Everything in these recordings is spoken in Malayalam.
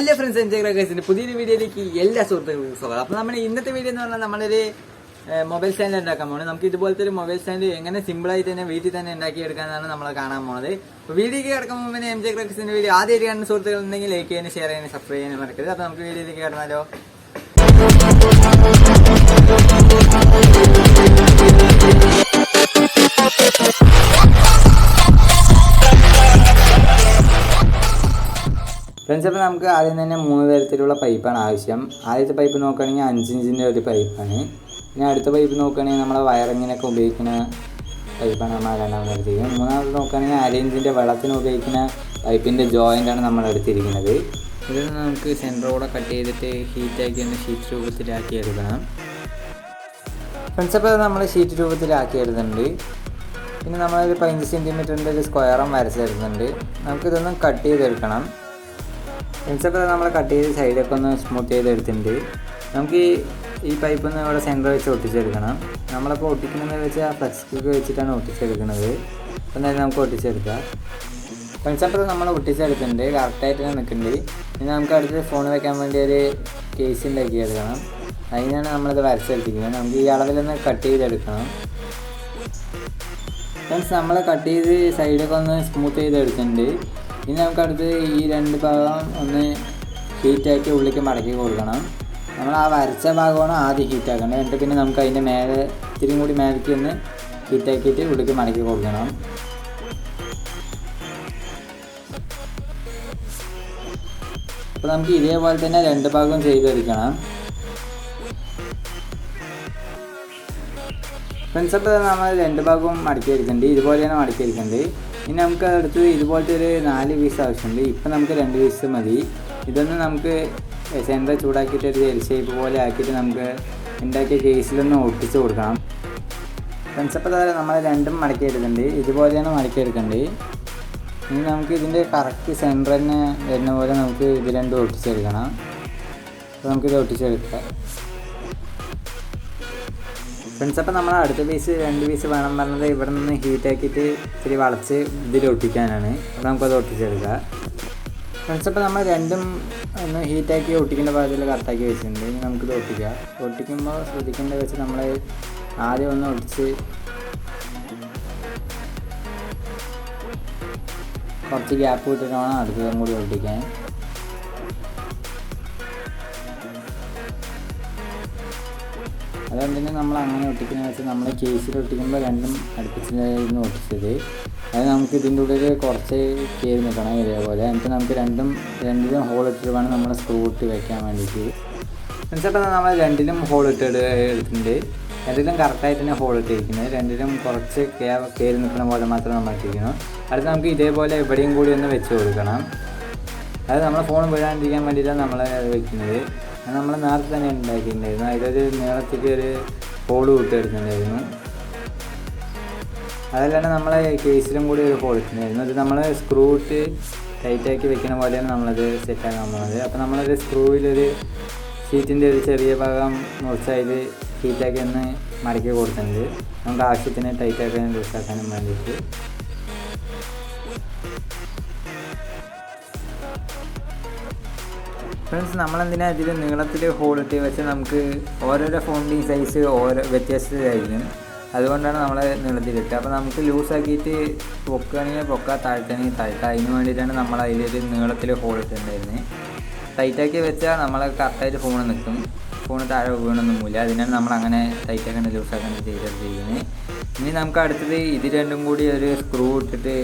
ഹലോ ഫ്രണ്ട്സ്, എൻജോയ് പുതിയൊരു വീഡിയോയിലേക്ക് എല്ലാ സുഹൃത്തുക്കൾക്കും സ്വാഗതം. അപ്പോൾ നമ്മുടെ ഇന്നത്തെ വീഡിയോ എന്ന് പറഞ്ഞാൽ നമ്മളൊരു മൊബൈൽ സ്റ്റാൻഡ് ഉണ്ടാക്കാൻ പോകുന്നത്. നമുക്ക് ഇതുപോലത്തെ ഒരു മൊബൈൽ സ്റ്റാൻഡ് എങ്ങനെ സിമ്പിളായിട്ട് തന്നെ വീട്ടിൽ തന്നെ ഉണ്ടാക്കിയെടുക്കാനാണ് നമ്മൾ കാണാൻ പോകുന്നത്. അപ്പോൾ വീഡിയോക്ക് കിടക്കുമ്പോൾ മുന്നേ എംജെ ക്രാക്കേഴ്സിന്റെ വീഡിയോ ആദ്യമായിട്ട് കാണുന്ന സുഹൃത്തുക്കൾ ഉണ്ടെങ്കിൽ ലൈക്ക് ചെയ്യാനും ഷെയർ ചെയ്യാനും സബ്സ്ക്രൈബ് ചെയ്യാനും മറക്കരുത്. അപ്പോൾ നമുക്ക് വീഡിയോയിലേക്ക് കിടന്നാലോ. ഫ്രണ്ട്സ്, അപ്പോൾ നമുക്ക് ആദ്യം തന്നെ 3 തരത്തിലുള്ള പൈപ്പാണ് ആവശ്യം. ആദ്യത്തെ പൈപ്പ് നോക്കുകയാണെങ്കിൽ 5 ഇഞ്ചിൻ്റെ ഒരു പൈപ്പാണ്. പിന്നെ അടുത്ത പൈപ്പ് നോക്കുകയാണെങ്കിൽ നമ്മളെ വയറിങ്ങിനൊക്കെ ഉപയോഗിക്കുന്ന പൈപ്പാണ് നമ്മൾ രണ്ടാമത് എടുത്തിരിക്കുന്നത്. മൂന്നാമത് നോക്കുകയാണെങ്കിൽ 1/2 ഇഞ്ചിൻ്റെ വെള്ളത്തിന് ഉപയോഗിക്കുന്ന പൈപ്പിൻ്റെ ജോയിൻ്റാണ് നമ്മൾ എടുത്തിരിക്കുന്നത്. ഇതിൽ നമുക്ക് സെൻറ്ററോടെ കട്ട് ചെയ്തിട്ട് ഹീറ്റാക്കി ഒന്ന് ഷീറ്റ് രൂപത്തിലാക്കി എടുക്കണം. ഫ്രണ്ട്സ്, അപ്പോൾ നമ്മൾ ഷീറ്റ് രൂപത്തിലാക്കി എടുക്കുന്നുണ്ട്. പിന്നെ നമ്മളൊരു 15 സെൻറ്റിമീറ്ററിൻ്റെ ഒരു സ്ക്വയറും വരച്ചെടുക്കുന്നുണ്ട്. നമുക്കിതൊന്ന് കട്ട് ചെയ്തെടുക്കണം. ഫ്രണ്ട്സ്, അപ്പോൾ നമ്മൾ കട്ട് ചെയ്ത് സൈഡൊക്കെ ഒന്ന് സ്മൂത്ത് ചെയ്തെടുത്തിട്ടുണ്ട്. നമുക്ക് ഈ പൈപ്പൊന്ന് ഇവിടെ സെൻറ്റർ വെച്ച് ഒട്ടിച്ചെടുക്കണം. നമ്മളപ്പോൾ ഒട്ടിക്കുന്നത് വെച്ച് ആ ഫ്ലക്സ് ക്ലിക്ക് വെച്ചിട്ടാണ് ഒട്ടിച്ചെടുക്കുന്നത്. അപ്പോൾ എന്തായാലും നമുക്ക് ഒട്ടിച്ചെടുക്കാം. ഫ്രണ്ട്സ്, അപ്പോൾ നമ്മൾ ഒട്ടിച്ചെടുത്തിട്ടുണ്ട്, കറക്റ്റായിട്ട് തന്നെ നിൽക്കുന്നുണ്ട്. ഇനി നമുക്ക് അടുത്ത് ഫോൺ വയ്ക്കാൻ വേണ്ടി ഒരു കേസ് ഉണ്ടാക്കിയെടുക്കണം. അതിനാണ് നമ്മളിത് വരച്ചെടുത്തിരിക്കുന്നത്. നമുക്ക് ഈ അളവിലൊന്ന് കട്ട് ചെയ്തെടുക്കണം. ഫ്രണ്ട്സ്, നമ്മൾ കട്ട് ചെയ്ത് സൈഡൊക്കെ ഒന്ന് സ്മൂത്ത് ചെയ്തെടുത്തിട്ടുണ്ട്. ഇനി നമുക്കടുത്ത് ഈ 2 ഭാഗം ഒന്ന് ഹീറ്റാക്കി ഉള്ളിലേക്ക് മടക്കി കൊടുക്കണം. നമ്മൾ ആ വരച്ച ഭാഗമാണ് ആദ്യം ഹീറ്റാക്കേണ്ടത്. എന്നിട്ട് പിന്നെ നമുക്ക് അതിൻ്റെ മേലെ ഇത്തിരി കൂടി മേലേക്ക് ഒന്ന് ഹീറ്റാക്കിയിട്ട് ഉള്ളിലേക്ക് മടക്കി കൊടുക്കണം. അപ്പോൾ നമുക്ക് ഇതേപോലെ തന്നെ 2 ഭാഗവും ചെയ്തെടുക്കണം. ഫ്രണ്ട്സ്, അപ്പോൾ നമ്മൾ 2 ഭാഗവും മടക്കിയെടുക്കുന്നുണ്ട്. ഇതുപോലെയാണ് മടക്കിയെടുക്കുന്നത്. ഇനി നമുക്ക് അടുത്ത് ഇതുപോലത്തെ ഒരു 4 പീസ് ആവശ്യമുണ്ട്. ഇപ്പം നമുക്ക് 2 പീസ് മതി. ഇതൊന്ന് നമുക്ക് സെൻറ്റർ ചൂടാക്കിയിട്ട് ഒരു എൽ ഷേപ്പ് പോലെ ആക്കിയിട്ട് നമുക്ക് ഉണ്ടാക്കിയ കേസിലൊന്ന് ഒട്ടിച്ച് കൊടുക്കണം. ഫ്രണ്ട്സ്, അപ്പോൾ നമ്മൾ 2ഉം മടക്കിയെടുക്കുന്നുണ്ട്. ഇതുപോലെയാണ് മടക്കിയെടുക്കേണ്ടത്. ഇനി നമുക്ക് ഇതിൻ്റെ കറക്റ്റ് സെൻറ്റർ തന്നെ വരുന്ന പോലെ നമുക്ക് ഇത് 2ഉം ഒട്ടിച്ചെടുക്കണം. അപ്പോൾ നമുക്കിത് ഒട്ടിച്ചെടുക്കാം. ഫ്രണ്ട്സ്, അപ്പോൾ നമ്മൾ അടുത്ത പീസ് 2 പീസ് വേണം പറഞ്ഞത് ഇവിടെ നിന്ന് ഹീറ്റാക്കിയിട്ട് ഇത്തിരി വളച്ച് ഇതിൽ ഒട്ടിക്കാനാണ്. അപ്പോൾ നമുക്കത് ഒട്ടിച്ചെടുക്കാം. ഫ്രണ്ട്സ്, അപ്പോൾ നമ്മൾ 2ഉം ഒന്ന് ഹീറ്റാക്കി ഒട്ടിക്കേണ്ട ഭാഗത്തിൽ കറക്റ്റാക്കി വെച്ചിട്ടുണ്ട്. ഇനി നമുക്കിത് ഒട്ടിക്കാം. ഒട്ടിക്കുമ്പോൾ ശ്രദ്ധിക്കേണ്ടത് വെച്ച് നമ്മൾ ആദ്യം ഒന്ന് ഒട്ടിച്ച് കുറച്ച് ഗ്യാപ്പ് വിട്ടിട്ട് വേണം അടുത്തതും കൂടി ഒട്ടിക്കാൻ. അതുകൊണ്ട് തന്നെ നമ്മൾ അങ്ങനെ ഒട്ടിക്കുന്നത് വെച്ചാൽ നമ്മൾ കേസിൽ ഒട്ടിക്കുമ്പോൾ 2ഉം അടുപ്പിച്ചായിരുന്നു ഒട്ടിച്ചത്. അത് നമുക്ക് ഇതിൻ്റെ ഉള്ളിൽ കുറച്ച് കയറി നിൽക്കണം ഇതേപോലെ. എന്നിട്ട് നമുക്ക് രണ്ടിലും ഹോൾ ഇട്ടിട്ട് വേണം നമ്മൾ സ്ക്രൂ ഇട്ട് വയ്ക്കാൻ വേണ്ടിയിട്ട്. ഫ്രണ്ട്സ്, നമ്മൾ 2ലും ഹോൾ എടുത്തിട്ടുണ്ട്. 2ലും കറക്റ്റായിട്ട് തന്നെ ഹോൾ ഇട്ടിരിക്കുന്നത്. 2ലും കുറച്ച് കയറി നിൽക്കുന്ന പോലെ മാത്രം നമ്മൾ ഇട്ടിരിക്കുന്നു. അടുത്ത് നമുക്ക് ഇതേപോലെ എവിടെയും കൂടി ഒന്ന് വെച്ച് കൊടുക്കണം. അത് നമ്മൾ ഫോൺ വീഴാണ്ടിരിക്കാൻ വേണ്ടിയിട്ടാണ് നമ്മൾ വയ്ക്കുന്നത്. അത് നമ്മൾ നേരത്തെ തന്നെ ഉണ്ടാക്കിയിട്ടുണ്ടായിരുന്നു. അതിലൊരു നീളത്തേക്ക് ഒരു ഹോള് വിട്ടെടുത്തിട്ടുണ്ടായിരുന്നു. അതല്ലാണ്ട് നമ്മളെ കേസിലും കൂടി ഒരു ഹോൾ ഇട്ടിട്ടുണ്ടായിരുന്നു. അത് നമ്മൾ സ്ക്രൂ ഇട്ട് ടൈറ്റാക്കി വെക്കുന്ന പോലെയാണ് നമ്മളത് സെറ്റാക്കാൻ പോകുന്നത്. അപ്പോൾ നമ്മളൊരു സ്ക്രൂവിലൊരു ഷീറ്റിൻ്റെ ഒരു ചെറിയ ഭാഗം മുറിച്ചതിൽ ഹീറ്റാക്കി ഒന്ന് മടക്കി കൊടുത്തിട്ടുണ്ട്. നമുക്ക് ആവശ്യത്തിന് ടൈറ്റാക്കാനും ലൂസാക്കാനും വേണ്ടിയിട്ട്. ഫ്രണ്ട്സ്, നമ്മളെന്തിനാണ് ഇതിൽ നീളത്തിൽ ഹോളിട്ട് വെച്ച് നമുക്ക് ഓരോരോ ഫോണിൻ്റെ സൈസ് വ്യത്യസ്തമായിരിക്കും. അതുകൊണ്ടാണ് നമ്മൾ നീളത്തിലിട്ട്. അപ്പോൾ നമുക്ക് ലൂസാക്കിയിട്ട് പൊക്കുകയാണെങ്കിൽ പൊക്കുക, താഴ്ത്തണമെങ്കിൽ താഴ്ത്തുക. അതിന് വേണ്ടിയിട്ടാണ് നമ്മൾ അതിലൊരു നീളത്തിൽ ഹോളിട്ടുണ്ടായിരുന്നത്. ടൈറ്റാക്കി വെച്ചാൽ നമ്മൾ കറക്റ്റായിട്ട് ഫോൺ നിൽക്കും. ഫോൺ താഴെ വീണൊന്നുമില്ല. അതിനാണ് നമ്മൾ അങ്ങനെ ടൈറ്റാക്കേണ്ട ലൂസാക്കേണ്ട ചെയ്തിരിക്കുന്നത്. ഇനി നമുക്ക് അടുത്തത് ഇത് 2ഉം കൂടി ഒരു സ്ക്രൂ ഇട്ടിട്ട്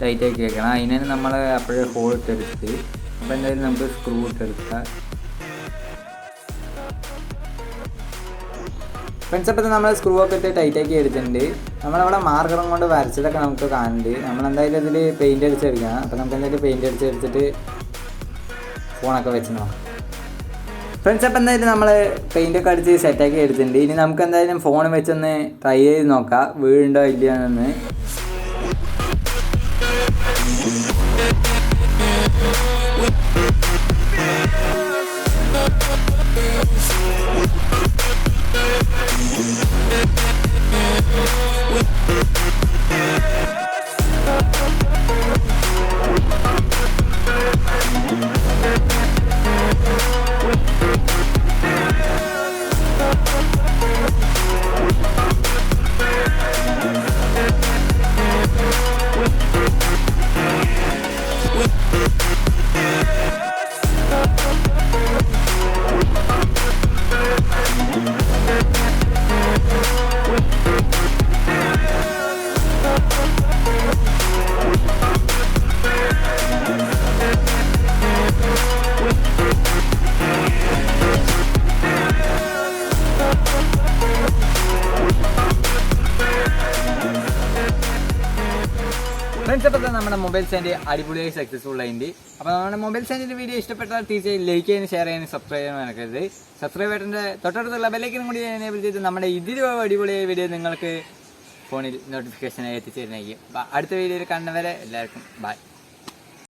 ടൈറ്റാക്കി വെക്കണം. അതിനാണ് നമ്മൾ അപ്പോഴേ ഹോൾ ഇട്ടെടുത്ത്. അപ്പോൾ എന്തായാലും നമുക്ക് സ്ക്രൂ ഇട്ടെടുക്കാം. ഫ്രണ്ട്സ്, അപ്പോൾ നമ്മൾ സ്ക്രൂ ഒക്കെ ഇട്ട് ടൈറ്റാക്കി എടുത്തിട്ടുണ്ട്. നമ്മളവിടെ മാർക്കറും കൊണ്ട് വരച്ചതൊക്കെ നമുക്ക് കാണുന്നുണ്ട്. നമ്മളെന്തായാലും ഇതിൽ പെയിൻ്റ് അടിച്ചെടുക്കണം. അപ്പോൾ നമുക്ക് എന്തായാലും പെയിൻ്റ് അടിച്ചെടുത്തിട്ട് ഫോണൊക്കെ വെച്ച് നോക്കാം. ഫ്രണ്ട്സ്, അപ്പോൾ എന്തായാലും നമ്മൾ പെയിൻ്റൊക്കെ അടിച്ച് സെറ്റാക്കി എടുത്തിട്ടുണ്ട്. ഇനി നമുക്ക് എന്തായാലും ഫോൺ വെച്ചൊന്ന് ട്രൈ ചെയ്ത് നോക്കാം വീഴുണ്ടോ ഇല്ലയെന്ന്. മൊബൈൽ സ്റ്റാൻഡ് അടിപൊളിയായി സക്സസ്ഫുൾ ആയിട്ട്. അപ്പോൾ നമ്മുടെ മൊബൈൽ സ്റ്റാൻഡിൻ്റെ വീഡിയോ ഇഷ്ടപ്പെട്ടാൽ തീർച്ചയായും ലൈക്ക് ചെയ്യാനും ഷെയർ ചെയ്യാനും സബ്സ്ക്രൈബ് ചെയ്യാനും നടക്കരുത്. സബ്സ്ക്രൈബ് ബട്ടൻ്റെ തൊട്ടടുത്തുള്ള ബെല്ലൈക്കനും കൂടി എനേബിൾ ചെയ്ത് നമ്മുടെ ഇതിലും അടിപൊളിയായ വീഡിയോ നിങ്ങൾക്ക് ഫോണിൽ നോട്ടിഫിക്കേഷനായി എത്തിച്ചേരുന്നതായിരിക്കും. അപ്പോൾ അടുത്ത വീഡിയോയിൽ കാണുന്നവരെ എല്ലാവർക്കും ബൈ.